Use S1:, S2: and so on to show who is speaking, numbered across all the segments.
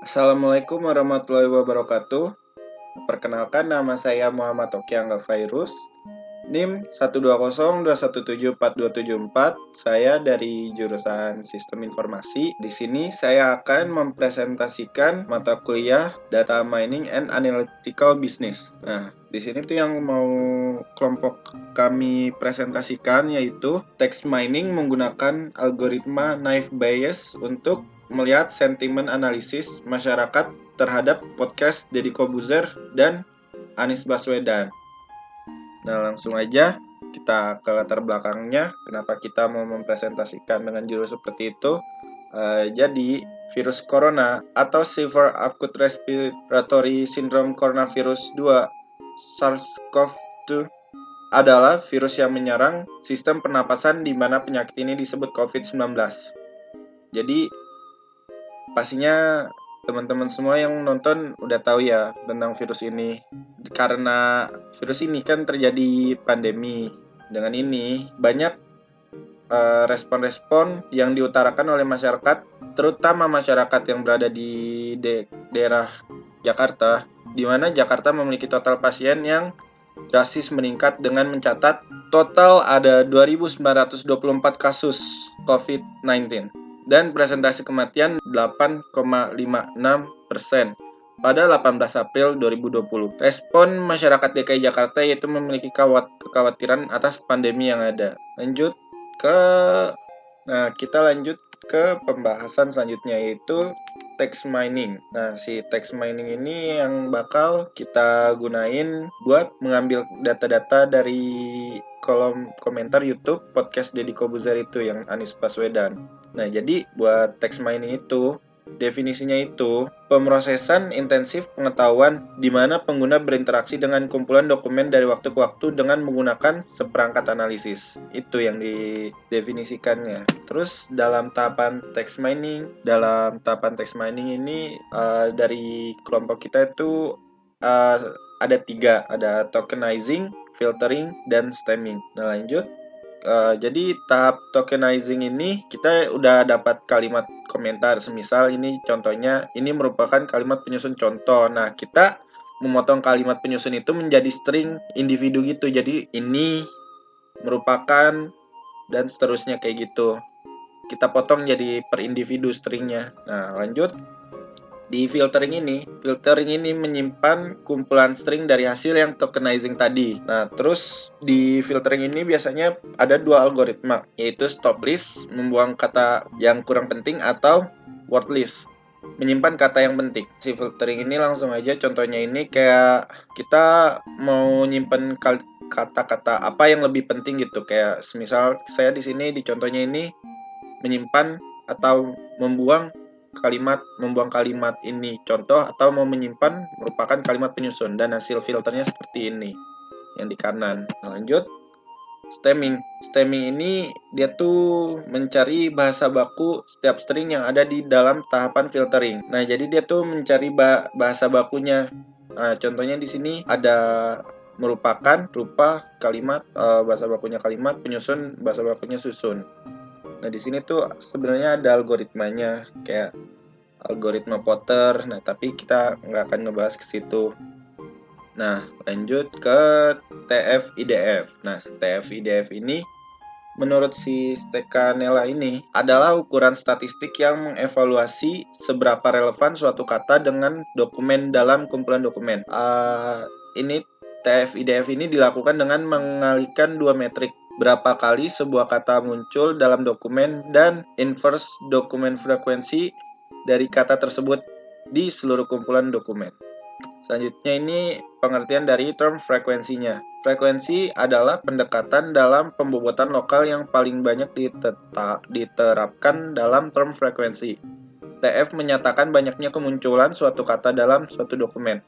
S1: Assalamualaikum warahmatullahi wabarakatuh. Perkenalkan, nama saya Muhammad Okiangga Fairuz, NIM 120217424. Saya dari jurusan Sistem Informasi. Di sini saya akan mempresentasikan mata kuliah Data Mining and Analytical Business. Nah, di sini tuh yang mau kelompok kami presentasikan yaitu text mining menggunakan algoritma naive Bayes untuk melihat sentimen analisis masyarakat terhadap podcast Deddy Corbuzier dan Anies Baswedan. Nah, langsung aja kita ke latar belakangnya, kenapa kita mau mempresentasikan dengan judul seperti itu. Jadi, virus corona atau Severe Acute Respiratory Syndrome Coronavirus 2 SARS-CoV-2 adalah virus yang menyerang sistem pernapasan di mana penyakit ini disebut COVID-19. Jadi, pastinya teman-teman semua yang nonton udah tahu ya tentang virus ini. Karena virus ini kan terjadi pandemi. Dengan ini banyak respon-respon yang diutarakan oleh masyarakat, terutama masyarakat yang berada di daerah Jakarta, di mana Jakarta memiliki total pasien yang drastis meningkat dengan mencatat total ada 2.924 kasus COVID-19 dan presentasi kematian 8,56% pada 18 April 2020. Respon masyarakat DKI Jakarta yaitu memiliki kekhawatiran atas pandemi yang ada. Kita lanjut ke pembahasan selanjutnya yaitu text mining. Nah, si text mining ini yang bakal kita gunain buat mengambil data-data dari kolom komentar YouTube podcast Deddy Corbuzier itu yang Anies Baswedan. Nah, jadi buat text mining itu definisinya itu pemrosesan intensif pengetahuan di mana pengguna berinteraksi dengan kumpulan dokumen dari waktu ke waktu dengan menggunakan seperangkat analisis. Itu yang didefinisikannya. Terus dalam tahapan text mining ini dari kelompok kita itu ada 3, ada tokenizing, filtering, dan stemming. Nah, lanjut. Jadi tahap tokenizing ini kita udah dapat kalimat komentar, semisal ini contohnya, ini merupakan kalimat penyusun contoh. Nah, kita memotong kalimat penyusun itu menjadi string individu gitu. Jadi ini merupakan dan seterusnya kayak gitu. Kita potong jadi per individu stringnya. Nah, lanjut. Di filtering ini menyimpan kumpulan string dari hasil yang tokenizing tadi. Nah, terus di filtering ini biasanya ada 2 algoritma, yaitu stop list, membuang kata yang kurang penting, atau word list, menyimpan kata yang penting. Si filtering ini langsung aja contohnya ini kayak kita mau nyimpan kata-kata apa yang lebih penting gitu. Kayak semisal saya di sini di contohnya ini menyimpan atau membuang kalimat ini contoh, atau mau menyimpan merupakan kalimat penyusun, dan hasil filternya seperti ini yang di kanan. Nah, lanjut. Stemming ini dia tuh mencari bahasa baku setiap string yang ada di dalam tahapan filtering. Nah, jadi dia tuh mencari bahasa bakunya. Nah, contohnya di sini ada merupakan, rupa, kalimat, bahasa bakunya kalimat, penyusun, bahasa bakunya susun. Nah, di sini tuh sebenarnya ada algoritmanya, kayak algoritma Potter. Nah, tapi kita nggak akan ngebahas ke situ. Nah, lanjut ke TF-IDF. Nah, TF-IDF ini menurut si Stecanella ini adalah ukuran statistik yang mengevaluasi seberapa relevan suatu kata dengan dokumen dalam kumpulan dokumen. Ini TF-IDF ini dilakukan dengan mengalihkan 2 metrik. Berapa kali sebuah kata muncul dalam dokumen dan inverse dokumen frekuensi dari kata tersebut di seluruh kumpulan dokumen. Selanjutnya ini pengertian dari term frekuensinya. Frekuensi adalah pendekatan dalam pembobotan lokal yang paling banyak diterapkan dalam term frekuensi. TF menyatakan banyaknya kemunculan suatu kata dalam suatu dokumen.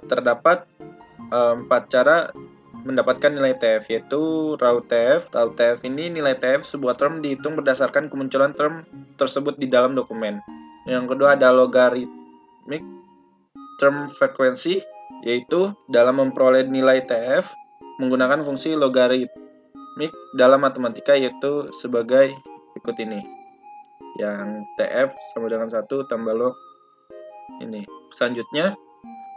S1: Terdapat 4 cara mendapatkan nilai TF, yaitu raw TF. Raw TF ini nilai TF sebuah term dihitung berdasarkan kemunculan term tersebut di dalam dokumen. Yang kedua ada logarithmic term frekuensi, yaitu dalam memperoleh nilai TF menggunakan fungsi logaritmik dalam matematika, yaitu sebagai berikut ini. Yang TF sama dengan 1 tambah log ini. Selanjutnya,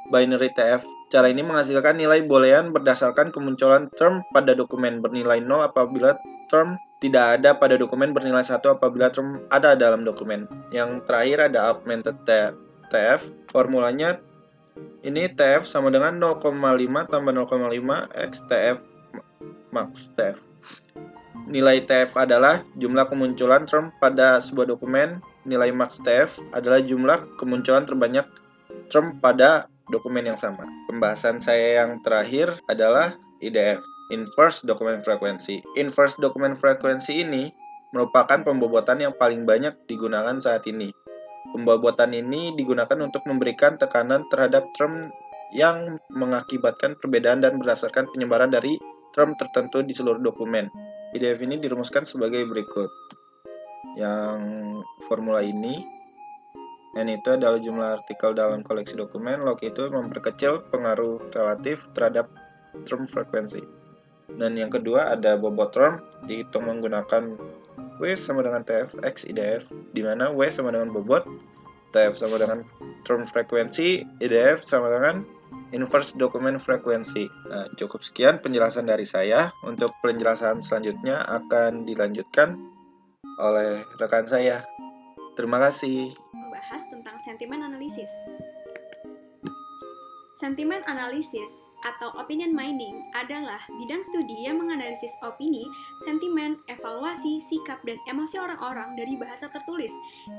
S1: binary TF. Cara ini menghasilkan nilai boolean berdasarkan kemunculan term pada dokumen bernilai 0 apabila term tidak ada pada dokumen, bernilai 1 apabila term ada dalam dokumen. Yang terakhir ada augmented TF. Formulanya ini TF sama dengan 0,5 tambah 0,5 X TF max TF. Nilai TF adalah jumlah kemunculan term pada sebuah dokumen. Nilai max TF adalah jumlah kemunculan terbanyak term pada dokumen yang sama. Pembahasan saya yang terakhir adalah IDF, Inverse Document Frequency. Inverse Document Frequency ini merupakan pembobotan yang paling banyak digunakan saat ini. Pembobotan ini digunakan untuk memberikan tekanan terhadap term yang mengakibatkan perbedaan dan berdasarkan penyebaran dari term tertentu di seluruh dokumen. IDF ini dirumuskan sebagai berikut. Yang formula ini, N itu adalah jumlah artikel dalam koleksi dokumen, log itu memperkecil pengaruh relatif terhadap term frekuensi. Dan yang kedua ada bobot term, dihitung menggunakan W sama dengan TF X IDF, di mana W sama dengan bobot, TF sama dengan term frekuensi, IDF sama dengan inverse document frequency. Nah, cukup sekian penjelasan dari saya. Untuk penjelasan selanjutnya akan dilanjutkan oleh rekan saya. Terima kasih.
S2: Membahas tentang sentimen analisis. Sentimen analisis atau opinion mining adalah bidang studi yang menganalisis opini, sentimen, evaluasi, sikap, dan emosi orang-orang dari bahasa tertulis.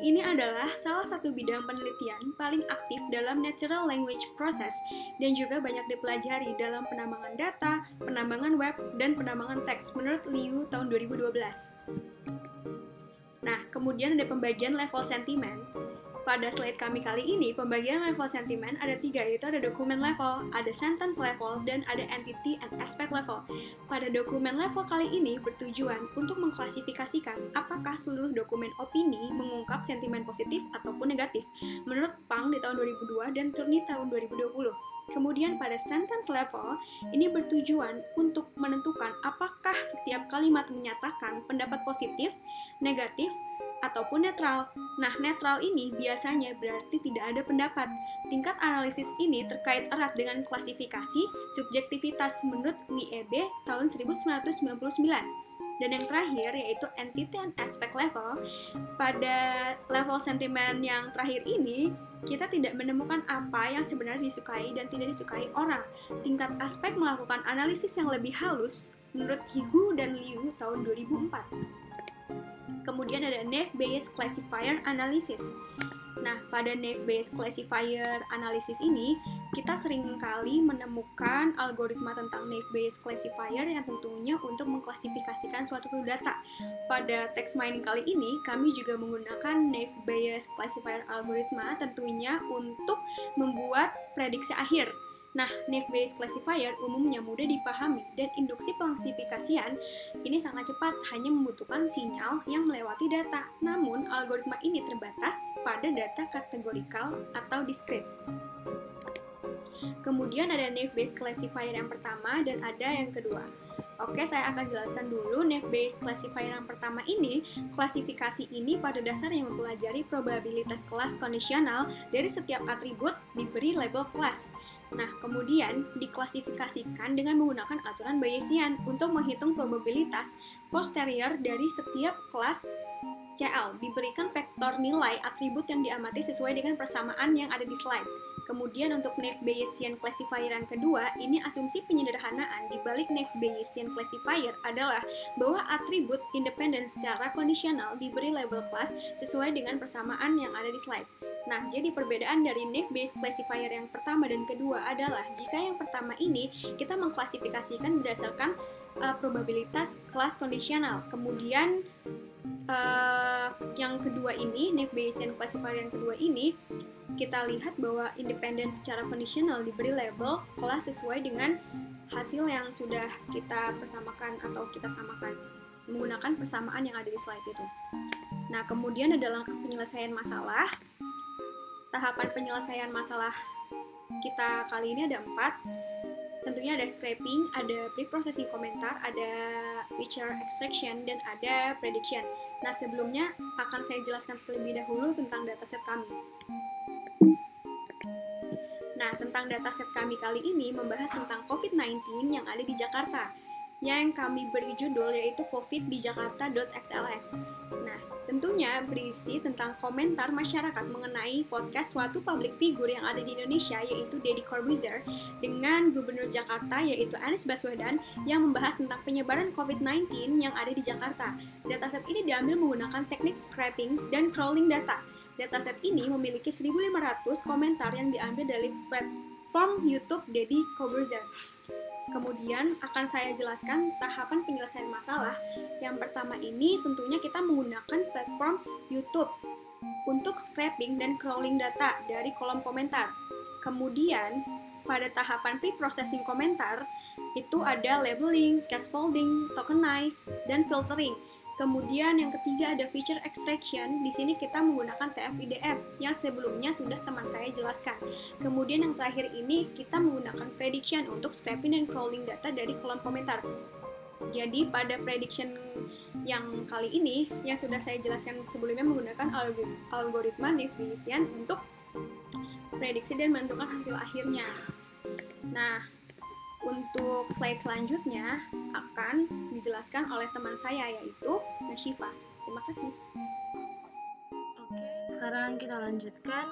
S2: Ini adalah salah satu bidang penelitian paling aktif dalam natural language process dan juga banyak dipelajari dalam penambangan data, penambangan web, dan penambangan teks menurut Liu tahun 2012. Nah, kemudian ada pembagian level sentimen. Pada slide kami kali ini, pembagian level sentimen ada 3, yaitu ada dokumen level, ada sentence level, dan ada entity and aspect level. Pada dokumen level kali ini bertujuan untuk mengklasifikasikan apakah seluruh dokumen opini mengungkap sentimen positif ataupun negatif, menurut Pang di tahun 2002 dan Turni tahun 2020. Kemudian pada sentence level, ini bertujuan untuk menentukan apakah setiap kalimat menyatakan pendapat positif, negatif, ataupun netral. Nah, netral ini biasanya berarti tidak ada pendapat. Tingkat analisis ini terkait erat dengan klasifikasi subjektivitas menurut WEB tahun 1999. Dan yang terakhir yaitu entity and aspect level. Pada level sentimen yang terakhir ini, kita tidak menemukan apa yang sebenarnya disukai dan tidak disukai orang. Tingkat aspek melakukan analisis yang lebih halus menurut Higu dan Liu tahun 2004. Kemudian ada Naive-Bayes Classifier Analysis. Nah, pada Naive-Bayes Classifier Analysis ini, kita seringkali menemukan algoritma tentang Naive-Bayes Classifier yang tentunya untuk mengklasifikasikan suatu data. Pada text mining kali ini, kami juga menggunakan Naive-Bayes Classifier Algoritma tentunya untuk membuat prediksi akhir. Nah, Naive-Bayes Classifier umumnya mudah dipahami dan induksi klasifikasian ini sangat cepat, hanya membutuhkan sinyal yang melewati data. Namun, algoritma ini terbatas pada data kategorikal atau discrete. Kemudian ada Naive-Bayes Classifier yang pertama dan ada yang kedua. Oke, saya akan jelaskan dulu Naive-Bayes Classifier yang pertama ini. Klasifikasi ini pada dasarnya mempelajari probabilitas kelas kondisional dari setiap atribut diberi label kelas. Nah, kemudian diklasifikasikan dengan menggunakan aturan Bayesian untuk menghitung probabilitas posterior dari setiap kelas CL. Diberikan vektor nilai atribut yang diamati sesuai dengan persamaan yang ada di slide. Kemudian untuk Naive-Bayesian Classifier yang kedua, ini asumsi penyederhanaan di balik Naive-Bayesian Classifier adalah bahwa atribut independen secara kondisional diberi label kelas sesuai dengan persamaan yang ada di slide. Nah, jadi perbedaan dari Naive-Bayes Classifier yang pertama dan kedua adalah jika yang pertama ini kita mengklasifikasikan berdasarkan probabilitas kelas kondisional. Kemudian yang kedua ini, Naive-Bayesian Classifier yang kedua ini, kita lihat bahwa independen secara kondisional diberi label kelas sesuai dengan hasil yang sudah kita persamakan atau kita samakan menggunakan persamaan yang ada di slide itu. Nah, kemudian ada langkah penyelesaian masalah. Tahapan penyelesaian masalah kita kali ini ada 4. Tentu tentunya ada scraping, ada pre-processing komentar, ada feature extraction, dan ada prediction. Nah, sebelumnya akan saya jelaskan terlebih dahulu tentang dataset kami. Nah, tentang dataset kami kali ini membahas tentang COVID-19 yang ada di Jakarta, yang kami beri judul yaitu covid-di-jakarta.xls. Nah, tentunya berisi tentang komentar masyarakat mengenai podcast suatu public figure yang ada di Indonesia, yaitu Deddy Corbuzier, dengan Gubernur Jakarta yaitu Anies Baswedan, yang membahas tentang penyebaran COVID-19 yang ada di Jakarta. Dataset ini diambil menggunakan teknik scraping dan crawling data. Dataset ini memiliki 1.500 komentar yang diambil dari platform YouTube Deddy Corbuzier. Kemudian akan saya jelaskan tahapan penyelesaian masalah. Yang pertama ini tentunya kita menggunakan platform YouTube untuk scraping dan crawling data dari kolom komentar. Kemudian pada tahapan pre-processing komentar itu ada labeling, scaffolding, tokenize, dan filtering. Kemudian yang ketiga ada feature extraction. Di sini kita menggunakan TF-IDF yang sebelumnya sudah teman saya jelaskan. Kemudian yang terakhir ini kita menggunakan prediction untuk scraping dan crawling data dari kolom komentar. Jadi pada prediction yang kali ini yang sudah saya jelaskan sebelumnya menggunakan algoritma Naive Bayesian untuk prediksi dan menentukan hasil akhirnya. Nah, untuk slide selanjutnya akan dijelaskan oleh teman saya yaitu Nashifa. Terima kasih.
S3: Oke, sekarang kita lanjutkan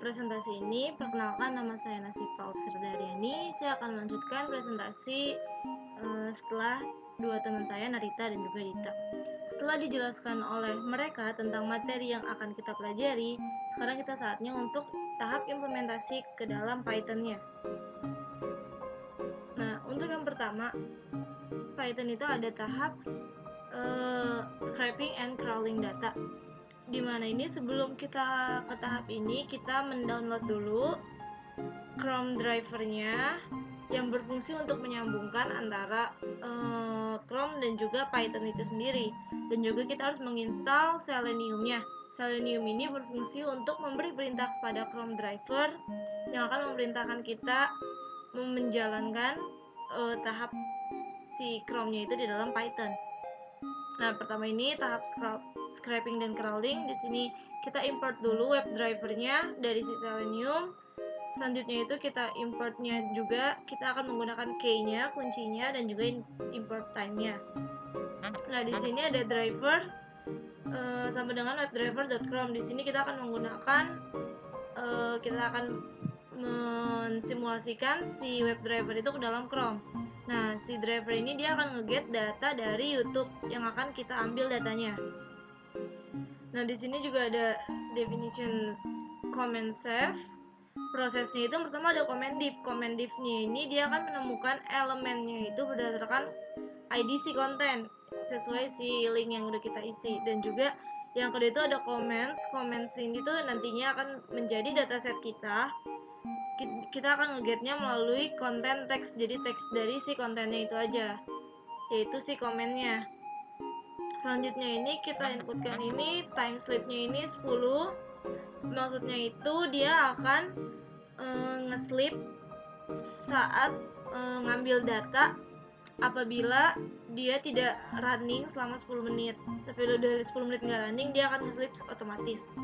S3: presentasi ini. Perkenalkan, nama saya Nashifa Firdariani. Saya akan melanjutkan presentasi setelah dua teman saya, Narita dan juga Dita. Setelah dijelaskan oleh mereka tentang materi yang akan kita pelajari, sekarang kita saatnya untuk tahap implementasi ke dalam Python-nya. Nah, untuk yang pertama, Python itu ada tahap scraping and crawling data. Dimana ini sebelum kita ke tahap ini, kita mendownload dulu Chrome drivernya yang berfungsi untuk menyambungkan antara Chrome dan juga Python itu sendiri. Dan juga kita harus menginstal Selenium-nya. Selenium ini berfungsi untuk memberi perintah kepada Chrome driver yang akan memerintahkan kita menjalankan tahap si Chrome-nya itu di dalam Python. Nah, pertama ini tahap scraping dan crawling. Di sini kita import dulu web drivernya dari si Selenium. Selanjutnya itu kita importnya juga, kita akan menggunakan key-nya, kuncinya, dan juga import time-nya. Nah, di sini ada driver sama dengan webdriver.chrome. Di sini kita akan menggunakan kita akan mensimulasikan si WebDriver itu ke dalam Chrome. Nah, si driver ini dia akan nge-get data dari YouTube yang akan kita ambil datanya. Nah, di sini juga ada definition comment save. Prosesnya itu pertama ada comment diff. Comment diff-nya ini dia akan menemukan elemennya itu berdasarkan ID si konten sesuai si link yang udah kita isi. Dan juga yang kedua itu ada comments. Comments ini tuh nantinya akan menjadi dataset kita. Kita akan nge-get-nya melalui konten teks. Jadi teks dari si kontennya itu aja, yaitu si komennya. Selanjutnya ini kita inputkan ini time sleep-nya ini 10. Maksudnya itu dia akan nge-sleep saat ngambil data apabila dia tidak running selama 10 menit. Tapi udah dari 10 menit nggak running, dia akan nge-sleep otomatis.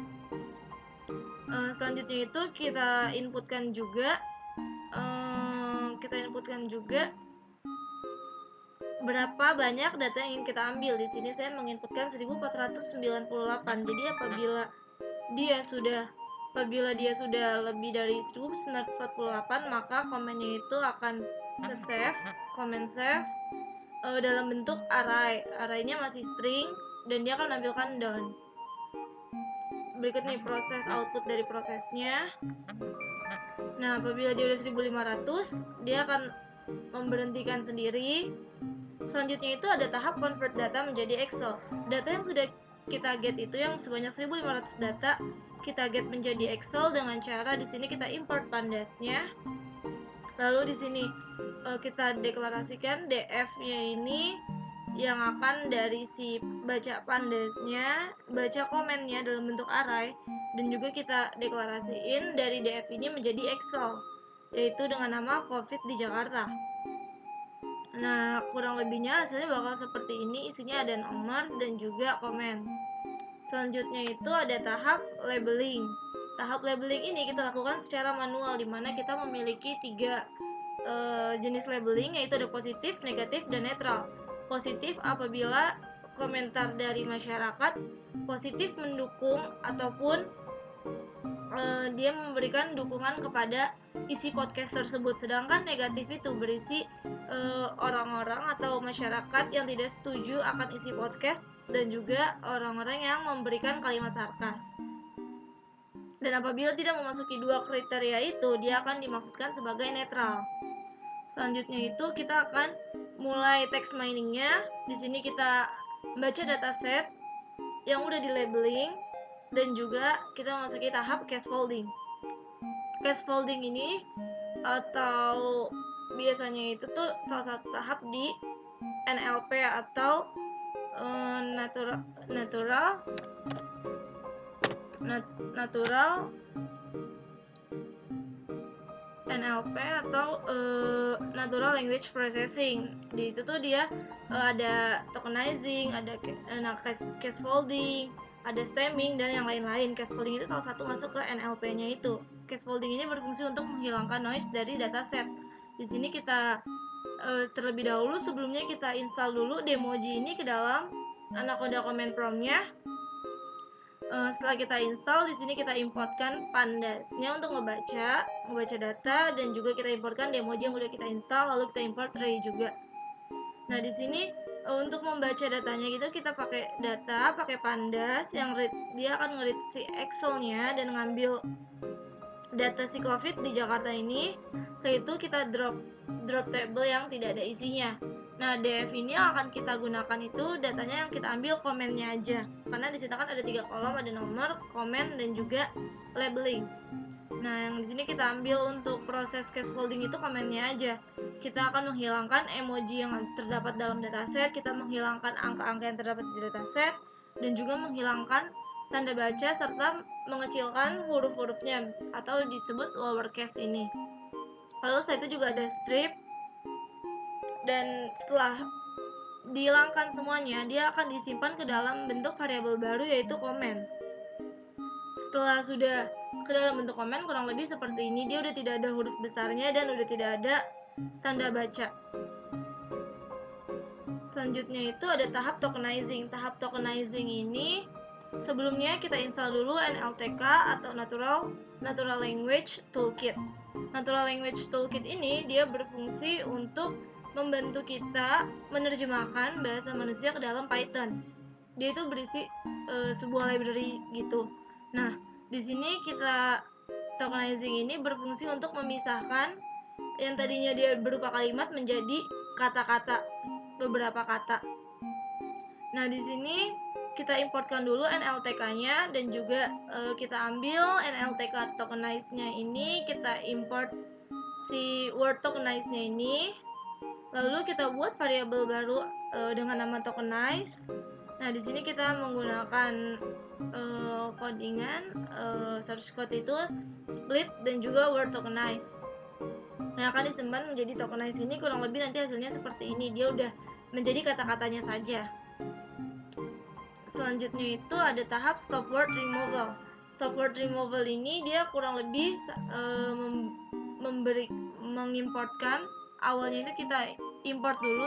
S3: Selanjutnya itu kita inputkan juga berapa banyak data yang ingin kita ambil. Di sini saya menginputkan 1498. Jadi apabila dia sudah lebih dari 1948, maka komennya itu akan ke save, comment save dalam bentuk array. Arraynya masih string dan dia akan menampilkan down. Berikut nih proses output dari prosesnya. Nah, apabila dia udah 1500, dia akan memberhentikan sendiri. Selanjutnya itu ada tahap convert data menjadi Excel. Data yang sudah kita get itu yang sebanyak 1500 data, kita get menjadi Excel dengan cara di sini kita import pandasnya. Lalu di sini kita deklarasikan df-nya ini yang akan dari si baca pandasnya, baca komennya dalam bentuk array, dan juga kita deklarasiin dari df ini menjadi Excel. yaitu dengan nama COVID di Jakarta. Nah, kurang lebihnya hasilnya bakal seperti ini, isinya ada nomor dan juga comments. Selanjutnya itu ada tahap labeling. Tahap labeling ini kita lakukan secara manual, di mana kita memiliki 3 jenis labeling, yaitu ada positif, negatif, dan netral. Positif apabila komentar dari masyarakat positif mendukung ataupun dia memberikan dukungan kepada isi podcast tersebut, sedangkan negatif itu berisi orang-orang atau masyarakat yang tidak setuju akan isi podcast dan juga orang-orang yang memberikan kalimat sarkas. Dan apabila tidak memasuki 2 kriteria itu, dia akan dimaksudkan sebagai netral. Selanjutnya itu kita akan mulai text miningnya. Di sini kita baca dataset yang udah di labeling dan juga kita memasuki tahap cascading. Cascading ini atau biasanya itu tuh salah satu tahap di NLP atau natural NLP atau Natural Language Processing. Di itu tuh dia ada tokenizing, ada cascading, ada stemming, dan yang lain-lain. Cascading itu salah satu masuk ke NLP-nya itu. Cascading ini berfungsi untuk menghilangkan noise dari dataset. Di sini kita terlebih dahulu sebelumnya kita install dulu Demoji ini ke dalam Anaconda Command Prompt-nya. Setelah kita install, di sini kita importkan Pandasnya untuk ngebaca data, dan juga kita importkan Demoji yang udah kita install, lalu kita import Ray juga. Nah, di sini untuk membaca datanya gitu kita pakai Pandas yang dia akan nge-read si Excel-nya dan ngambil data si COVID di Jakarta ini. Setelah itu kita drop table yang tidak ada isinya. Nah, df ini yang akan kita gunakan itu datanya yang kita ambil komennya aja, karena di sini kan ada 3 kolom, ada nomor, komen, dan juga labeling. Nah, yang di sini kita ambil untuk proses cascading itu komennya aja. Kita akan menghilangkan emoji yang terdapat dalam dataset, kita menghilangkan angka-angka yang terdapat di dataset, dan juga menghilangkan tanda baca serta mengecilkan huruf-hurufnya atau disebut lowercase ini. Lalu setelah itu juga ada strip, dan setelah dihilangkan semuanya, dia akan disimpan ke dalam bentuk variabel baru yaitu komen. Setelah sudah ke dalam bentuk komen, kurang lebih seperti ini, dia udah tidak ada huruf besarnya dan udah tidak ada tanda baca. Selanjutnya itu ada tahap tokenizing. Tahap tokenizing ini sebelumnya kita install dulu NLTK atau Natural Language Toolkit. Natural Language Toolkit ini dia berfungsi untuk membantu kita menerjemahkan bahasa manusia ke dalam Python. Dia itu berisi sebuah library gitu. Nah, di sini kita tokenizing ini berfungsi untuk memisahkan yang tadinya dia berupa kalimat menjadi kata-kata, beberapa kata. Nah, di sini kita importkan dulu NLTK-nya dan juga kita ambil NLTK tokenize-nya ini, kita import si word tokenize-nya ini. Lalu kita buat variabel baru dengan nama tokenize. Nah, di sini kita menggunakan codingan source code itu split dan juga word tokenize. Nah, akan disimpan menjadi tokenize ini kurang lebih nanti hasilnya seperti ini. Dia udah menjadi kata-katanya saja. Selanjutnya itu ada tahap stop word removal. Stop word removal ini dia kurang lebih mengimportkan. Awalnya itu kita import dulu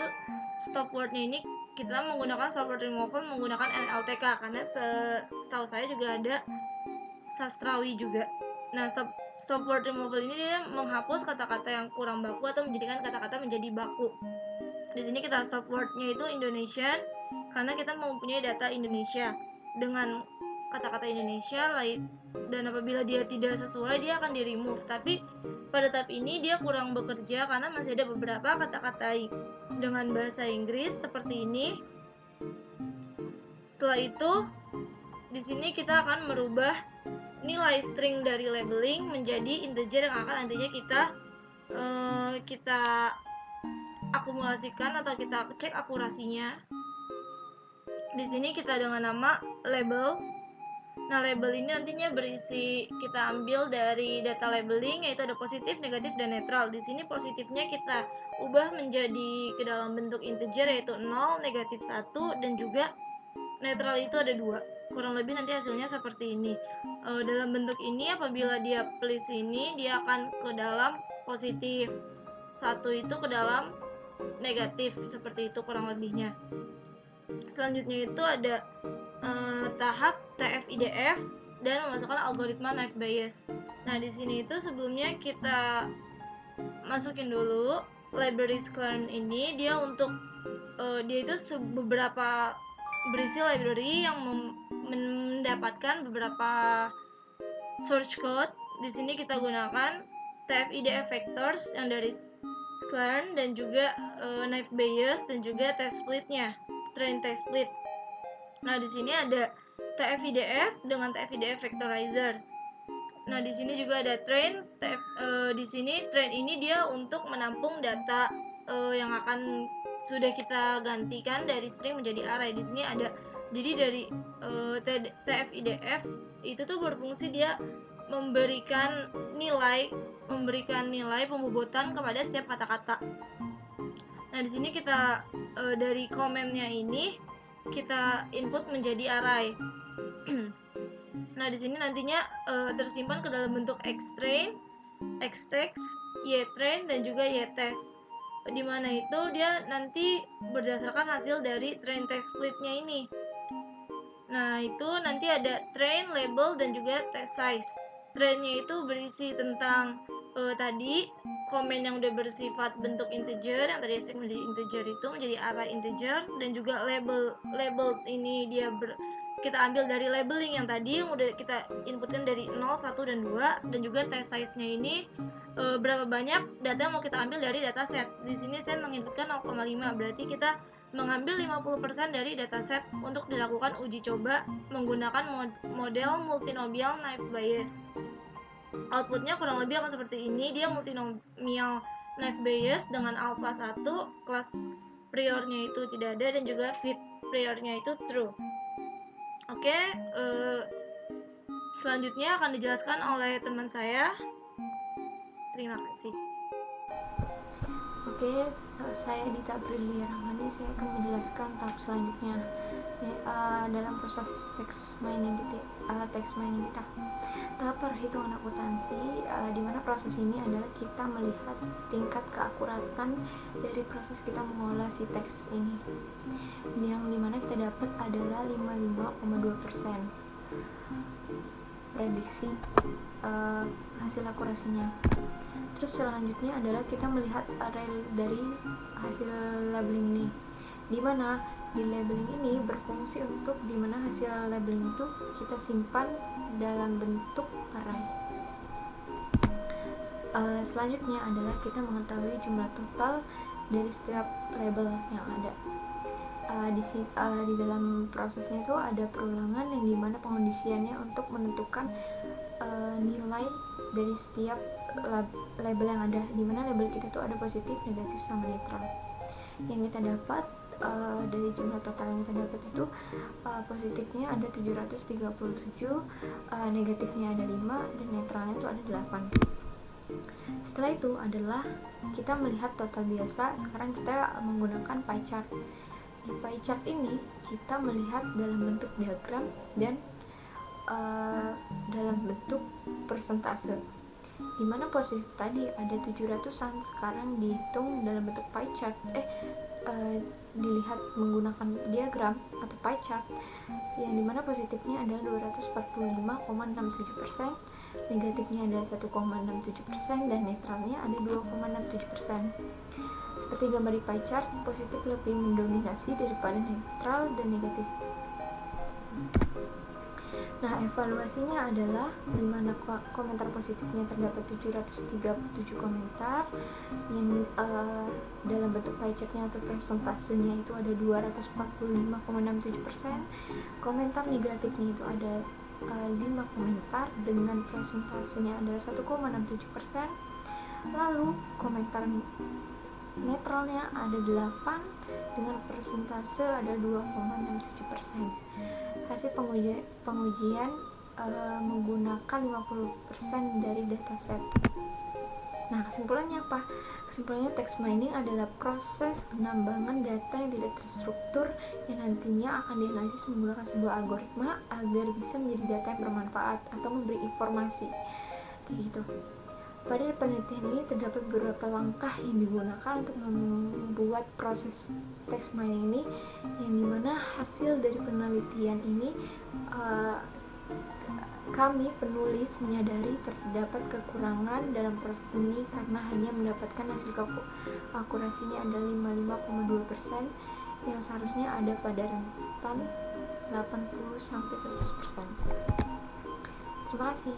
S3: stop word-nya ini, kita menggunakan stop word removal menggunakan NLTK karena setahu saya juga ada sastrawi juga. Nah, stop word removal ini dia menghapus kata-kata yang kurang baku atau menjadikan kata-kata menjadi baku. Di sini kita stop word-nya itu Indonesian karena kita mempunyai data Indonesia dengan kata-kata Indonesia lain, dan apabila dia tidak sesuai dia akan di-remove. Tapi pada tahap ini dia kurang bekerja karena masih ada beberapa kata-kata dengan bahasa Inggris seperti ini. Setelah itu di sini kita akan merubah nilai string dari labeling menjadi integer yang akan nantinya kita akumulasikan atau kita cek akurasinya. Di sini kita dengan nama label. Nah, label ini nantinya berisi, kita ambil dari data labeling, yaitu ada positif, negatif, dan netral. Di sini positifnya kita ubah menjadi ke dalam bentuk integer, yaitu 0, negatif 1, dan juga netral itu ada 2. Kurang lebih nanti hasilnya seperti ini. Dalam bentuk ini apabila dia plus ini, dia akan ke dalam positif, 1 itu ke dalam negatif, seperti itu kurang lebihnya. Selanjutnya itu ada tahap TF-IDF dan memasukkan algoritma naive Bayes. Nah, di sini itu sebelumnya kita masukin dulu library sklearn ini. Dia untuk dia itu beberapa berisi library yang mendapatkan beberapa source code. Di sini kita gunakan TF-IDF vectors yang dari sklearn dan juga naive Bayes dan juga test splitnya, train test split. Nah, di sini ada TF-IDF dengan TF-IDF vectorizer. Nah, di sini juga ada train. Di sini train ini dia untuk menampung data yang akan sudah kita gantikan dari string menjadi array. Di sini ada, jadi dari TF-IDF itu tuh berfungsi dia memberikan nilai pembobotan kepada setiap kata-kata. Nah, di sini kita dari komennya ini kita input menjadi array. Nah, di sini nantinya tersimpan ke dalam bentuk xtrain, xtext, ytrain, dan juga ytest. Di mana itu dia nanti berdasarkan hasil dari train test splitnya ini. Nah, itu nanti ada train, label, dan juga test size. Trainnya itu berisi tentang tadi komen yang udah bersifat bentuk integer, yang tadi string menjadi integer itu menjadi array integer, dan juga label ini dia kita ambil dari labeling yang tadi yang udah kita inputkan dari 0, 1, dan 2, dan juga test size-nya ini berapa banyak data yang mau kita ambil dari dataset. Di sini saya menginputkan 0,5, berarti kita mengambil 50% dari dataset untuk dilakukan uji coba menggunakan model multinomial naive Bayes. Outputnya kurang lebih akan seperti ini. Dia multinomial naive Bayes dengan alpha 1, kelas priornya itu tidak ada, dan juga fit priornya itu true. Oke, selanjutnya akan dijelaskan oleh teman saya. Terima kasih.
S4: Oke, saya Dita Aprilia Ramani. Saya akan menjelaskan tahap selanjutnya dalam proses text mining kita. Tahap perhitungan akuntansi, di mana proses ini adalah kita melihat tingkat keakuratan dari proses kita mengolah si teks ini, yang dimana kita dapat adalah 55,2% prediksi hasil akurasinya. Terus selanjutnya adalah kita melihat array dari hasil labeling ini, di mana di labeling ini berfungsi untuk di mana hasil labeling itu kita simpan dalam bentuk array. Selanjutnya adalah kita mengetahui jumlah total dari setiap label yang ada. Di dalam prosesnya itu ada perulangan yang dimana pengondisiannya untuk menentukan nilai dari setiap label yang ada, dimana label kita itu ada positif, negatif, sama netral. Yang kita dapat dari jumlah total yang kita dapat itu positifnya ada 737, negatifnya ada 5, dan netralnya itu ada 8. Setelah itu adalah kita melihat total biasa. Sekarang kita menggunakan pie chart. Di pie chart ini kita melihat dalam bentuk diagram dan dalam bentuk persentase, dimana positif tadi ada 700-an sekarang dihitung dalam bentuk pie chart, dilihat menggunakan diagram atau pie chart, yang dimana positifnya adalah 245,67%, negatifnya adalah 1,67%, dan netralnya ada 2,67%. Seperti gambar di pie chart, positif lebih mendominasi daripada netral dan negatif. Nah, evaluasinya adalah di mana komentar positifnya terdapat 737 komentar, yang dalam bentuk pie chartnya atau presentasenya itu ada 245,67%. Komentar negatifnya itu ada 5 komentar dengan presentasenya adalah 1,67%. Lalu komentar netralnya ada 8 dengan persentase ada 2,67%. Hasil pengujian menggunakan 50% dari dataset. Nah, kesimpulannya apa? Kesimpulannya text mining adalah proses penambangan data yang tidak terstruktur yang nantinya akan dianalisis menggunakan sebuah algoritma agar bisa menjadi data yang bermanfaat atau memberi informasi. Kayak gitu. Pada penelitian ini terdapat beberapa langkah yang digunakan untuk membuat proses text mining ini, yang dimana hasil dari penelitian ini kami penulis menyadari terdapat kekurangan dalam proses ini karena hanya mendapatkan hasil akurasinya adalah 55,2% yang seharusnya ada pada rentan 80-100%. Terima kasih.